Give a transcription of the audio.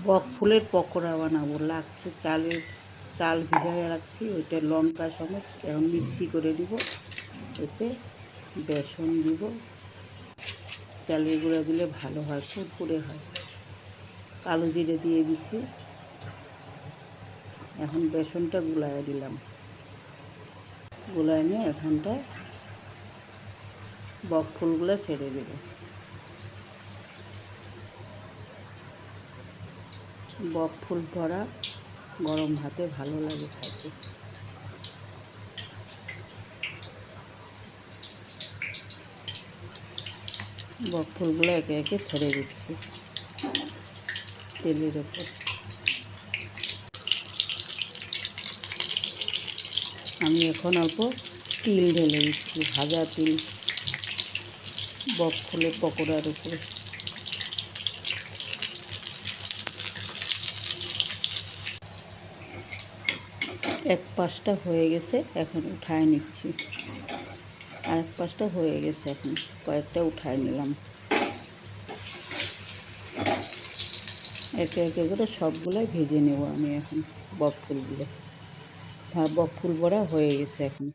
বক ফুলের পকোড়া বানাবো। লাগছে চাল ভিজায় রাখছি, ওইটা লঙ্কা সমেত এখন মিক্সি করে দিব। এতে বেসন দিব, চালের গুঁড়া দিলে ভালো হয়, ফুরফুরে হয়। কালো জিরে দিয়ে দিছি। এখন বেসনটা গুলায় দিলাম, গুলায় নিয়ে এখানটায় বক ফুলগুলো ছেড়ে দেব। বক ফুল ভরা গরম ভাতে ভালো লাগে খাইতে। বক ফুলগুলো একে একে ছেড়ে দিচ্ছি তেলের ওপর। আমি এখন অল্প তিল ঢেলে দিচ্ছি, ভাজা তিল বক ফুলের পকোড়ার উপরে। এক পাশটা হয়ে গেছে, এখন উঠায় নিচ্ছি। আর এক পাশটা হয়ে গেছে, এখন কয়েকটা উঠায় নিলাম। একে একে করে সবগুলাই ভেজে নেব আমি এখন। বক ফুলগুলো বক ফুল বড়া হয়ে গেছে এখন।